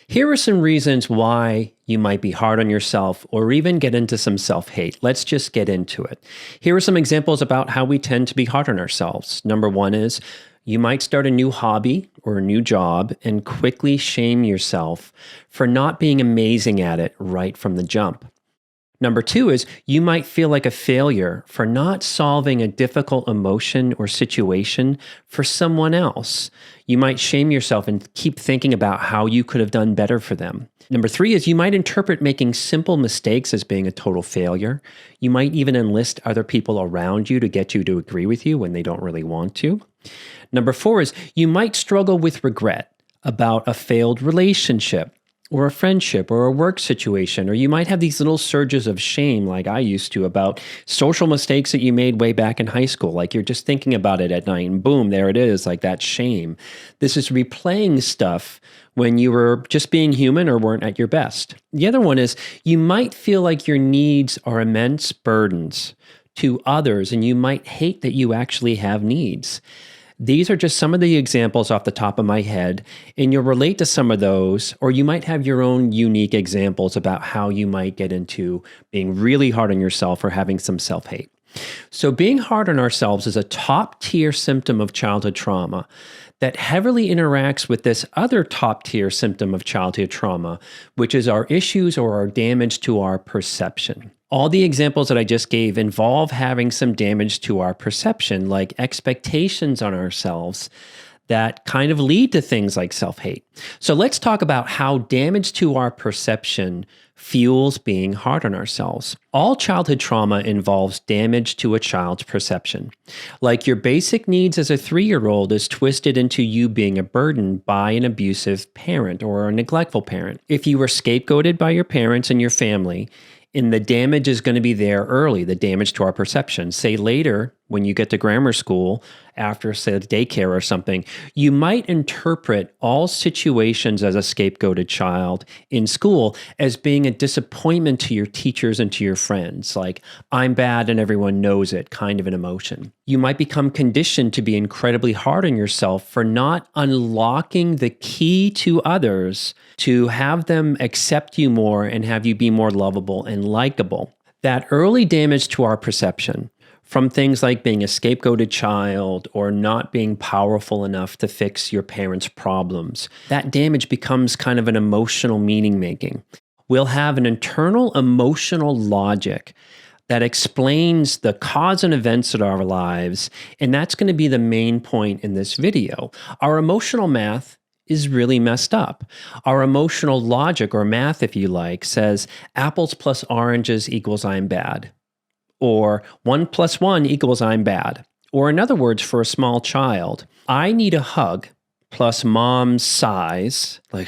Here are some reasons why you might be hard on yourself or even get into some self-hate. Let's just get into it. Here are some examples about how we tend to be hard on ourselves. Number one is you might start a new hobby or a new job and quickly shame yourself for not being amazing at it right from the jump. Number two is you might feel like a failure for not solving a difficult emotion or situation for someone else. You might shame yourself and keep thinking about how you could have done better for them. Number three is you might interpret making simple mistakes as being a total failure. You might even enlist other people around you to get you to agree with you when they don't really want to. Number four is you might struggle with regret about a failed relationship, or a friendship, or a work situation, or you might have these little surges of shame like I used to about social mistakes that you made way back in high school. Like you're just thinking about it at night and boom, there it is, like that shame. This is replaying stuff when you were just being human or weren't at your best. The other one is you might feel like your needs are immense burdens to others and you might hate that you actually have needs. These are just some of the examples off the top of my head, and you'll relate to some of those, or you might have your own unique examples about how you might get into being really hard on yourself or having some self-hate. So being hard on ourselves is a top-tier symptom of childhood trauma that heavily interacts with this other top-tier symptom of childhood trauma, which is our issues or our damage to our perception. All the examples that I just gave involve having some damage to our perception, like expectations on ourselves that kind of lead to things like self-hate. So let's talk about how damage to our perception fuels being hard on ourselves. All childhood trauma involves damage to a child's perception. Like your basic needs as a 3-year-old is twisted into you being a burden by an abusive parent or a neglectful parent. If you were scapegoated by your parents and your family, and the damage is going to be there early, the damage to our perception. Say later, when you get to grammar school, after, say, daycare or something, you might interpret all situations as a scapegoated child in school as being a disappointment to your teachers and to your friends, like, I'm bad and everyone knows it, kind of an emotion. You might become conditioned to be incredibly hard on yourself for not unlocking the key to others to have them accept you more and have you be more lovable and likable. That early damage to our perception from things like being a scapegoated child or not being powerful enough to fix your parents' problems, that damage becomes kind of an emotional meaning making. We'll have an internal emotional logic that explains the cause and events of our lives, and that's going to be the main point in this video. Our emotional math is really messed up. Our emotional logic, or math if you like, says apples plus oranges equals I'm bad. Or 1 + 1 equals I'm bad. Or in other words, for a small child, I need a hug plus mom's sighs, like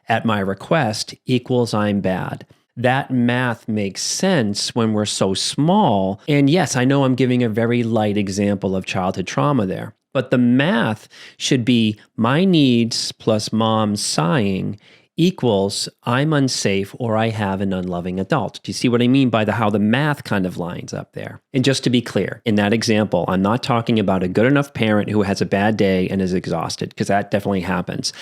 at my request, equals I'm bad. That math makes sense when we're so small. And yes, I know I'm giving a very light example of childhood trauma there, but the math should be my needs plus mom's sighing equals I'm unsafe or I have an unloving adult. Do you see what I mean by how the math kind of lines up there? And just to be clear, in that example, I'm not talking about a good enough parent who has a bad day and is exhausted, because that definitely happens.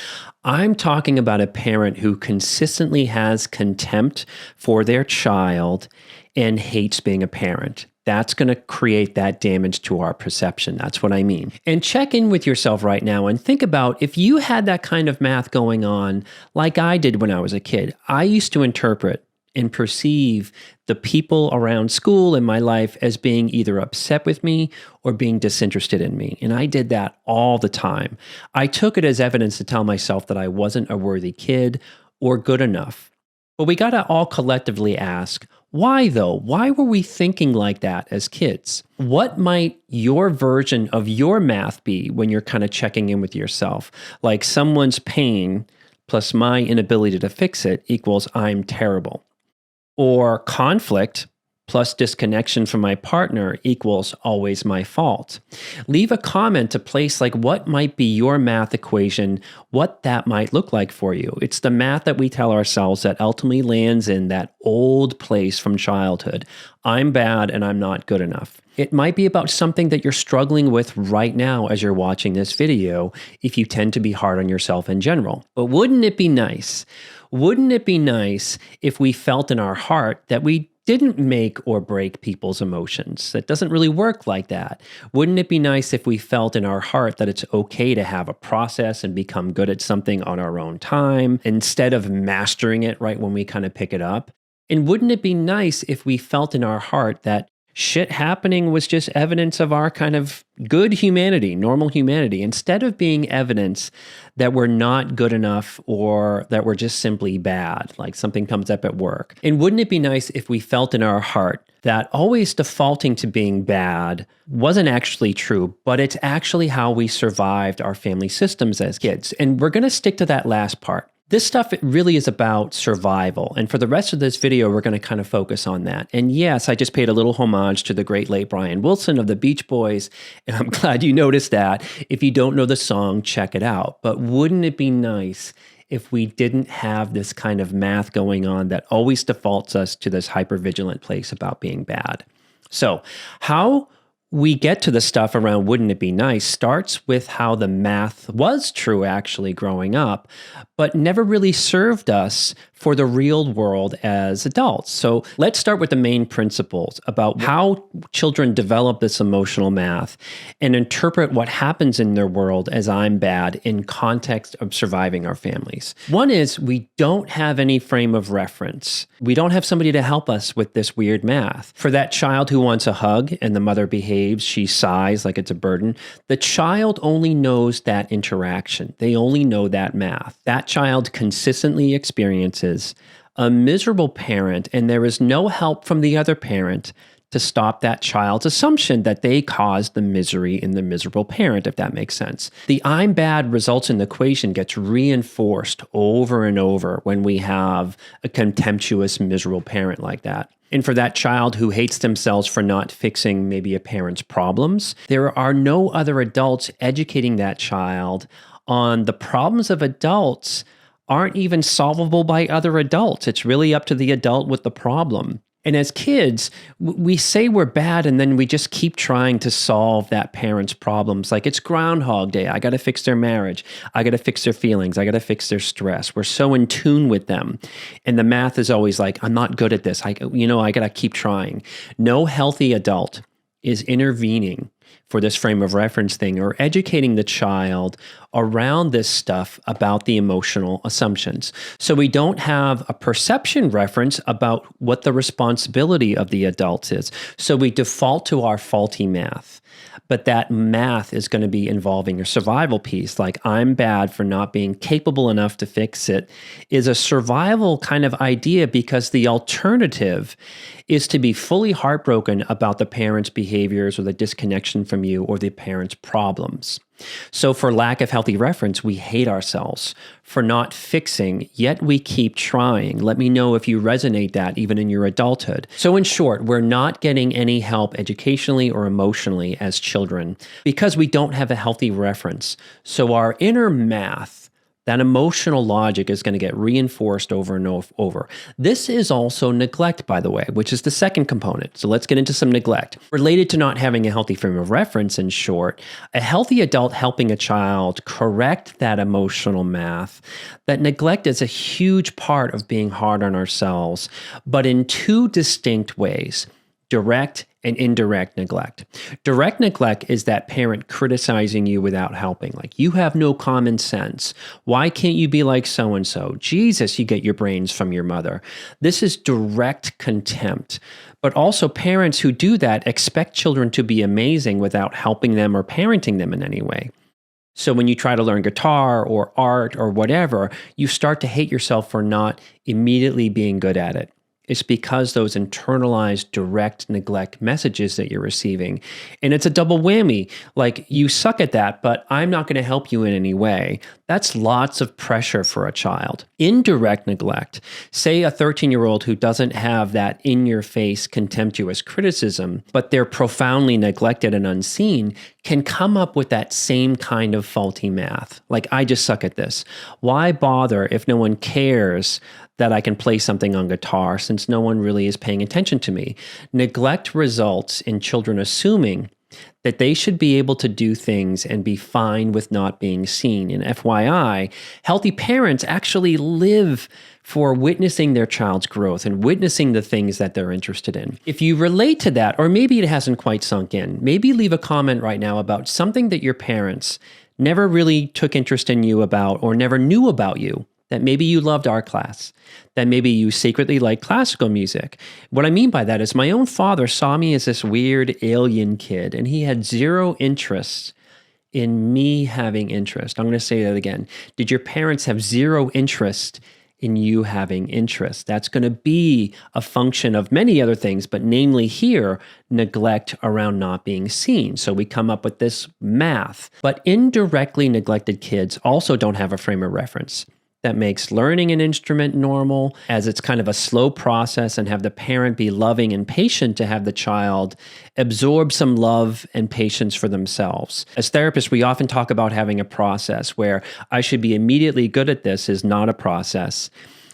I'm talking about a parent who consistently has contempt for their child and hates being a parent. That's going to create that damage to our perception. That's what I mean. And check in with yourself right now and think about if you had that kind of math going on like I did when I was a kid. I used to interpret and perceive the people around school in my life as being either upset with me or being disinterested in me. And I did that all the time. I took it as evidence to tell myself that I wasn't a worthy kid or good enough. But we got to all collectively ask, why though? Why were we thinking like that as kids? What might your version of your math be when you're kind of checking in with yourself? Like someone's pain plus my inability to fix it equals I'm terrible. Or conflict plus disconnection from my partner equals always my fault. Leave a comment to place like what might be your math equation, what that might look like for you. It's the math that we tell ourselves that ultimately lands in that old place from childhood. I'm bad and I'm not good enough. It might be about something that you're struggling with right now as you're watching this video if you tend to be hard on yourself in general. But wouldn't it be nice? Wouldn't it be nice if we felt in our heart that we didn't make or break people's emotions? That doesn't really work like that. Wouldn't it be nice if we felt in our heart that it's okay to have a process and become good at something on our own time instead of mastering it right when we kind of pick it up? And wouldn't it be nice if we felt in our heart that shit happening was just evidence of our kind of good humanity, normal humanity, instead of being evidence that we're not good enough or that we're just simply bad, like something comes up at work? And wouldn't it be nice if we felt in our heart that always defaulting to being bad wasn't actually true, but it's actually how we survived our family systems as kids? And we're going to stick to that last part. This stuff, it really is about survival. And for the rest of this video, we're going to kind of focus on that. And yes, I just paid a little homage to the great late Brian Wilson of the Beach Boys. And I'm glad you noticed that. If you don't know the song, check it out. But wouldn't it be nice if we didn't have this kind of math going on that always defaults us to this hypervigilant place about being bad? So how we get to the stuff around wouldn't it be nice starts with how the math was true actually growing up, but never really served us for the real world as adults. So let's start with the main principles about how children develop this emotional math and interpret what happens in their world as I'm bad in context of surviving our families. One is we don't have any frame of reference. We don't have somebody to help us with this weird math. For that child who wants a hug and the mother behaves, she sighs like it's a burden, the child only knows that interaction. They only know that math. That child consistently experiences a miserable parent, and there is no help from the other parent to stop that child's assumption that they caused the misery in the miserable parent, if that makes sense. The I'm bad results in the equation gets reinforced over and over when we have a contemptuous, miserable parent like that. And for that child who hates themselves for not fixing maybe a parent's problems, there are no other adults educating that child on the problems of adults aren't even solvable by other adults. It's really up to the adult with the problem. And as kids, we say we're bad and then we just keep trying to solve that parent's problems. Like it's Groundhog Day. I got to fix their marriage. I got to fix their feelings. I got to fix their stress. We're so in tune with them. And the math is always like, I'm not good at this. I got to keep trying. No healthy adult is intervening for this frame of reference thing or educating the child around this stuff about the emotional assumptions. So we don't have a perception reference about what the responsibility of the adult is. So we default to our faulty math. But that math is going to be involving a survival piece, like I'm bad for not being capable enough to fix it, is a survival kind of idea because the alternative is to be fully heartbroken about the parent's behaviors or the disconnection from you or the parent's problems. So for lack of healthy reference, we hate ourselves for not fixing, yet we keep trying. Let me know if you resonate that even in your adulthood. So in short, we're not getting any help educationally or emotionally as children because we don't have a healthy reference. So our inner math, that emotional logic is going to get reinforced over and over. This is also neglect, by the way, which is the second component. So let's get into some neglect. Related to not having a healthy frame of reference, in short, a healthy adult helping a child correct that emotional math, that neglect is a huge part of being hard on ourselves, but in two distinct ways. Direct and indirect neglect. Direct neglect is that parent criticizing you without helping. Like, you have no common sense. Why can't you be like so-and-so? Jesus, you get your brains from your mother. This is direct contempt. But also parents who do that expect children to be amazing without helping them or parenting them in any way. So when you try to learn guitar or art or whatever, you start to hate yourself for not immediately being good at it. It's because those internalized direct neglect messages that you're receiving. And it's a double whammy. Like, you suck at that, but I'm not going to help you in any way. That's lots of pressure for a child. Indirect neglect, say a 13-year-old who doesn't have that in-your-face contemptuous criticism, but they're profoundly neglected and unseen, can come up with that same kind of faulty math. Like, I just suck at this. Why bother if no one cares that I can play something on guitar since no one really is paying attention to me? Neglect results in children assuming that they should be able to do things and be fine with not being seen. And FYI, healthy parents actually live for witnessing their child's growth and witnessing the things that they're interested in. If you relate to that, or maybe it hasn't quite sunk in, maybe leave a comment right now about something that your parents never really took interest in you about or never knew about you. That maybe you loved art class, that maybe you secretly liked classical music. What I mean by that is my own father saw me as this weird alien kid, and he had zero interest in me having interest. I'm going to say that again. Did your parents have zero interest in you having interest? That's going to be a function of many other things, but namely here, neglect around not being seen. So we come up with this math. But indirectly neglected kids also don't have a frame of reference that makes learning an instrument normal, as it's kind of a slow process, and have the parent be loving and patient to have the child absorb some love and patience for themselves. As therapists, we often talk about having a process where I should be immediately good at this is not a process,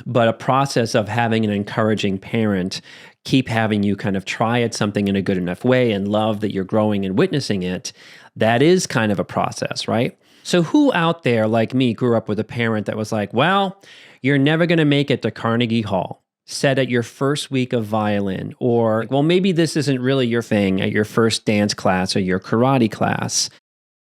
but a process of having an encouraging parent keep having you kind of try at something in a good enough way and love that you're growing and witnessing it. That is kind of a process, right? So who out there like me grew up with a parent that was like, well, you're never going to make it to Carnegie Hall, said at your first week of violin, or, well, maybe this isn't really your thing at your first dance class or your karate class?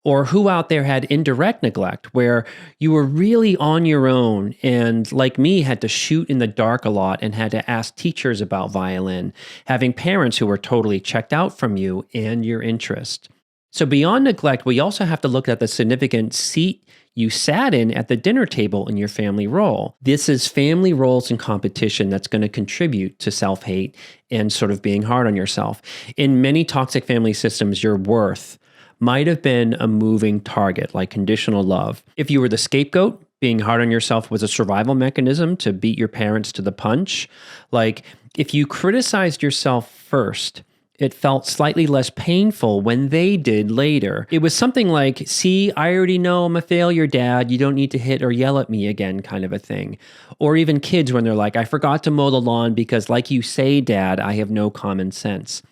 Or who out there had indirect neglect where you were really on your own and, like me, had to shoot in the dark a lot and had to ask teachers about violin, having parents who were totally checked out from you and your interest? So beyond neglect, we also have to look at the significant seat you sat in at the dinner table in your family role. This is family roles and competition that's going to contribute to self-hate and sort of being hard on yourself. In many toxic family systems, your worth might have been a moving target, like conditional love. If you were the scapegoat, being hard on yourself was a survival mechanism to beat your parents to the punch. Like, if you criticized yourself first, it felt slightly less painful when they did later. It was something like, see, I already know I'm a failure, Dad. You don't need to hit or yell at me again, kind of a thing. Or even kids when they're like, I forgot to mow the lawn because, like you say, Dad, I have no common sense.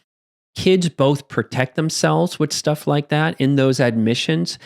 Kids both protect themselves with stuff like that in those admissions,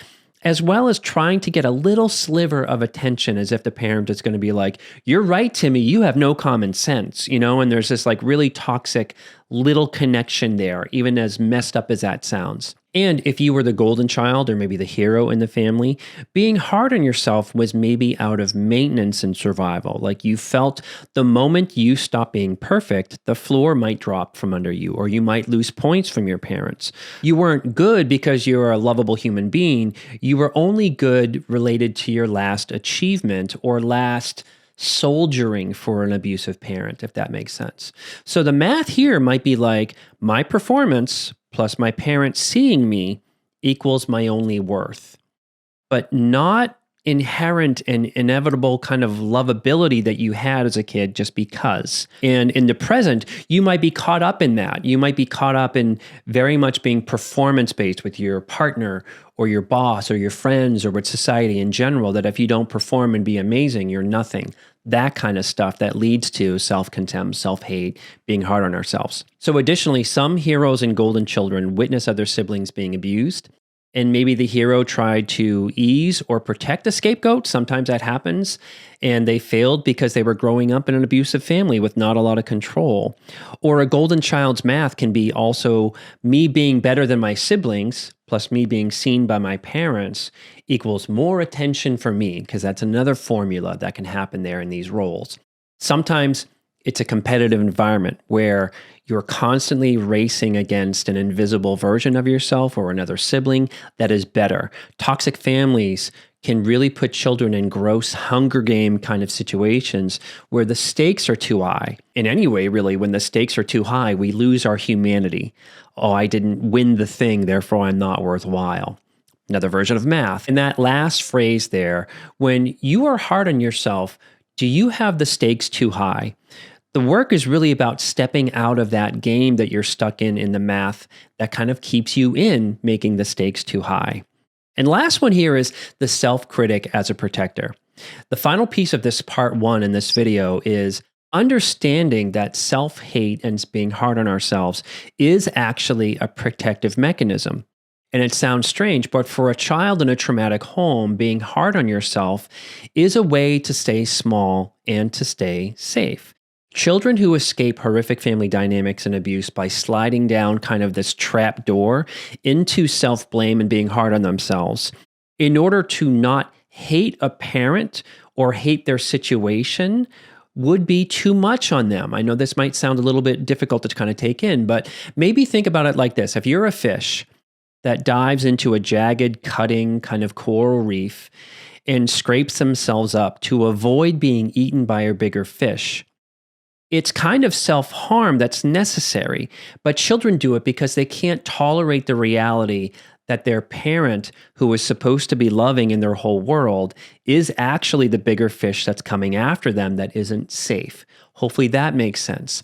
as well as trying to get a little sliver of attention, as if the parent is going to be like, you're right, Timmy, you have no common sense, and there's this like really toxic little connection there, even as messed up as that sounds. And if you were the golden child or maybe the hero in the family, being hard on yourself was maybe out of maintenance and survival. Like, you felt the moment you stop being perfect, the floor might drop from under you, or you might lose points from your parents. You weren't good because you're a lovable human being. You were only good related to your last achievement or last soldiering for an abusive parent, if that makes sense. So the math here might be like, my performance plus my parents seeing me equals my only worth, but not inherent and inevitable kind of lovability that you had as a kid just because. And in the present, you might be caught up in that. You might be caught up in very much being performance-based with your partner or your boss or your friends or with society in general, that if you don't perform and be amazing, you're nothing. That kind of stuff that leads to self-contempt, self-hate, being hard on ourselves. So additionally, some heroes and golden children witness other siblings being abused. And maybe the hero tried to ease or protect the scapegoat. Sometimes that happens. And they failed because they were growing up in an abusive family with not a lot of control. Or a golden child's math can be also me being better than my siblings, plus me being seen by my parents, equals more attention for me, because that's another formula that can happen there in these roles. Sometimes it's a competitive environment where you're constantly racing against an invisible version of yourself or another sibling that is better. Toxic families can really put children in gross Hunger Game kind of situations where the stakes are too high. In any way, really, when the stakes are too high, we lose our humanity. Oh, I didn't win the thing, therefore I'm not worthwhile. Another version of math. In that last phrase there, when you are hard on yourself, do you have the stakes too high? The work is really about stepping out of that game that you're stuck in the math that kind of keeps you in making the stakes too high. And last one here is the self-critic as a protector. The final piece of this part 1 in this video is understanding that self-hate and being hard on ourselves is actually a protective mechanism. And it sounds strange, but for a child in a traumatic home, being hard on yourself is a way to stay small and to stay safe. Children who escape horrific family dynamics and abuse by sliding down kind of this trap door into self-blame and being hard on themselves, in order to not hate a parent or hate their situation, would be too much on them. I know this might sound a little bit difficult to kind of take in, but maybe think about it like this. If you're a fish that dives into a jagged, cutting kind of coral reef and scrapes themselves up to avoid being eaten by a bigger fish, it's kind of self-harm that's necessary, but children do it because they can't tolerate the reality that their parent, who is supposed to be loving in their whole world, is actually the bigger fish that's coming after them that isn't safe. Hopefully that makes sense.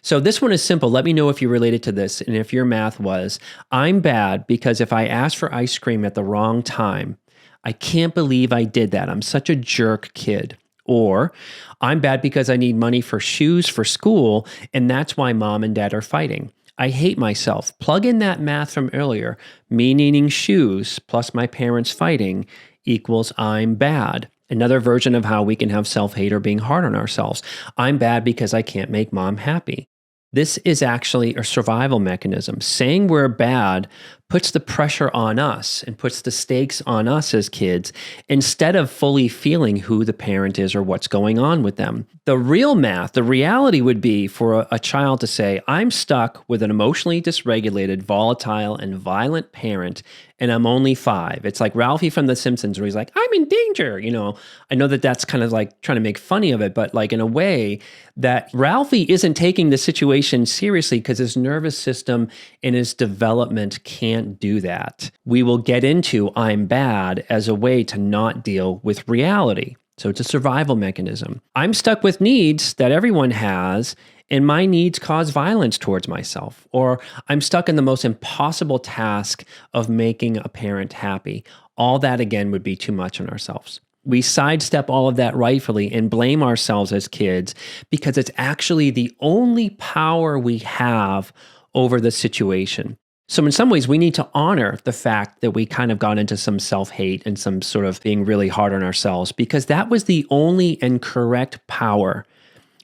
So this one is simple. Let me know if you related to this and if your math was, I'm bad because if I asked for ice cream at the wrong time, I can't believe I did that. I'm such a jerk kid. Or I'm bad because I need money for shoes for school, and that's why mom and dad are fighting. I hate myself. Plug in that math from earlier. Me needing shoes plus my parents fighting equals I'm bad. Another version of how we can have self-hate or being hard on ourselves. I'm bad because I can't make mom happy. This is actually a survival mechanism. Saying we're bad puts the pressure on us and puts the stakes on us as kids instead of fully feeling who the parent is or what's going on with them. The real math, the reality would be for a child to say, I'm stuck with an emotionally dysregulated, volatile, and violent parent, and I'm only 5. It's like Ralphie from The Simpsons where he's like, I'm in danger. I know that that's kind of like trying to make funny of it, but like in a way that Ralphie isn't taking the situation seriously because his nervous system and his development can't do that. We will get into I'm bad as a way to not deal with reality. So it's a survival mechanism. I'm stuck with needs that everyone has, and my needs cause violence towards myself. Or I'm stuck in the most impossible task of making a parent happy. All that, again, would be too much on ourselves. We sidestep all of that rightfully and blame ourselves as kids because it's actually the only power we have over the situation. So in some ways, we need to honor the fact that we kind of got into some self-hate and some sort of being really hard on ourselves because that was the only and correct power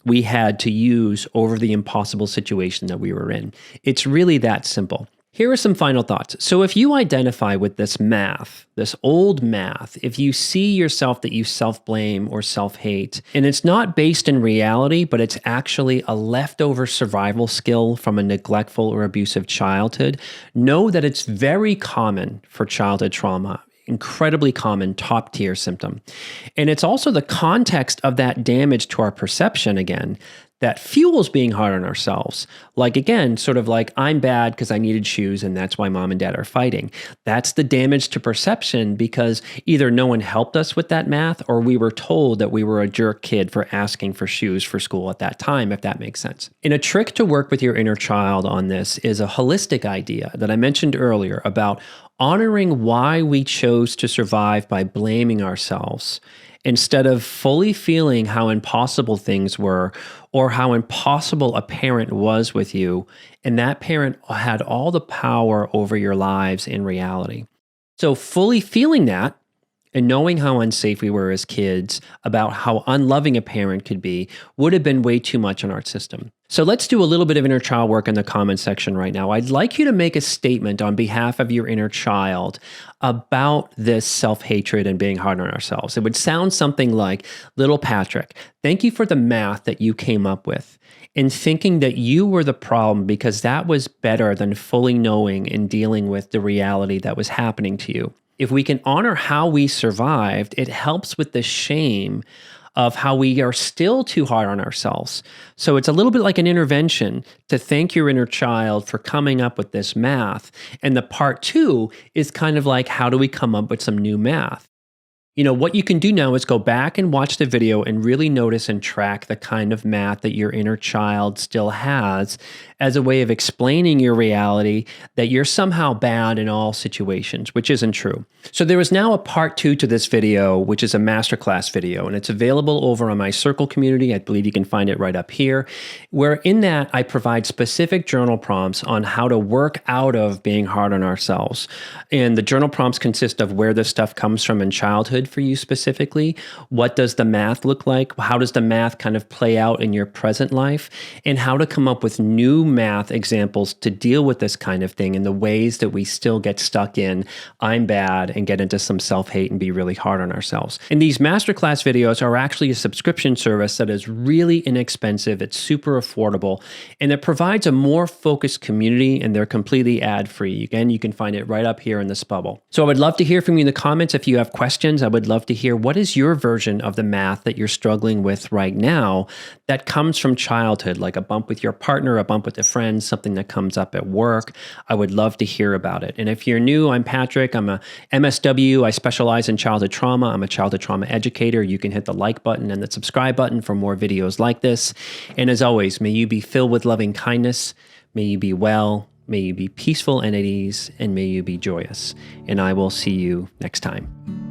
we had to use over the impossible situation that we were in. It's really that simple. Here are some final thoughts. So if you identify with this math, this old math, if you see yourself that you self-blame or self-hate, and it's not based in reality, but it's actually a leftover survival skill from a neglectful or abusive childhood, know that it's very common for childhood trauma. Incredibly common, top tier symptom. And it's also the context of that damage to our perception again that fuels being hard on ourselves. Like again, sort of like I'm bad because I needed shoes and that's why mom and dad are fighting. That's the damage to perception because either no one helped us with that math or we were told that we were a jerk kid for asking for shoes for school at that time, if that makes sense. And a trick to work with your inner child on this is a holistic idea that I mentioned earlier about honoring why we chose to survive by blaming ourselves instead of fully feeling how impossible things were or how impossible a parent was with you, and that parent had all the power over your lives in reality. So fully feeling that and knowing how unsafe we were as kids about how unloving a parent could be would have been way too much on our system. So let's do a little bit of inner child work in the comment section right now. I'd like you to make a statement on behalf of your inner child about this self-hatred and being hard on ourselves. It would sound something like, little Patrick, thank you for the math that you came up with and thinking that you were the problem because that was better than fully knowing and dealing with the reality that was happening to you. If we can honor how we survived, it helps with the shame of how we are still too hard on ourselves. So it's a little bit like an intervention to thank your inner child for coming up with this math. And the part 2 is kind of like, how do we come up with some new math? What you can do now is go back and watch the video and really notice and track the kind of math that your inner child still has as a way of explaining your reality that you're somehow bad in all situations, which isn't true. So there is now a part 2 to this video, which is a masterclass video, and it's available over on my Circle community. I believe you can find it right up here, where in that I provide specific journal prompts on how to work out of being hard on ourselves. And the journal prompts consist of where this stuff comes from in childhood for you specifically. What does the math look like? How does the math kind of play out in your present life? And how to come up with new math examples to deal with this kind of thing in the ways that we still get stuck in I'm bad and get into some self-hate and be really hard on ourselves. And these masterclass videos are actually a subscription service that is really inexpensive. It's super affordable, and it provides a more focused community, and they're completely ad-free. Again, you can find it right up here in this bubble. So I would love to hear from you in the comments if you have questions. I would love to hear, what is your version of the math that you're struggling with right now that comes from childhood, like a bump with your partner, a bump with a friend, something that comes up at work. I would love to hear about it. And if you're new, I'm Patrick. I'm a MSW. I specialize in childhood trauma. I'm a childhood trauma educator. You can hit the like button and the subscribe button for more videos like this. And as always, may you be filled with loving kindness. May you be well. May you be peaceful and at ease. And may you be joyous. And I will see you next time.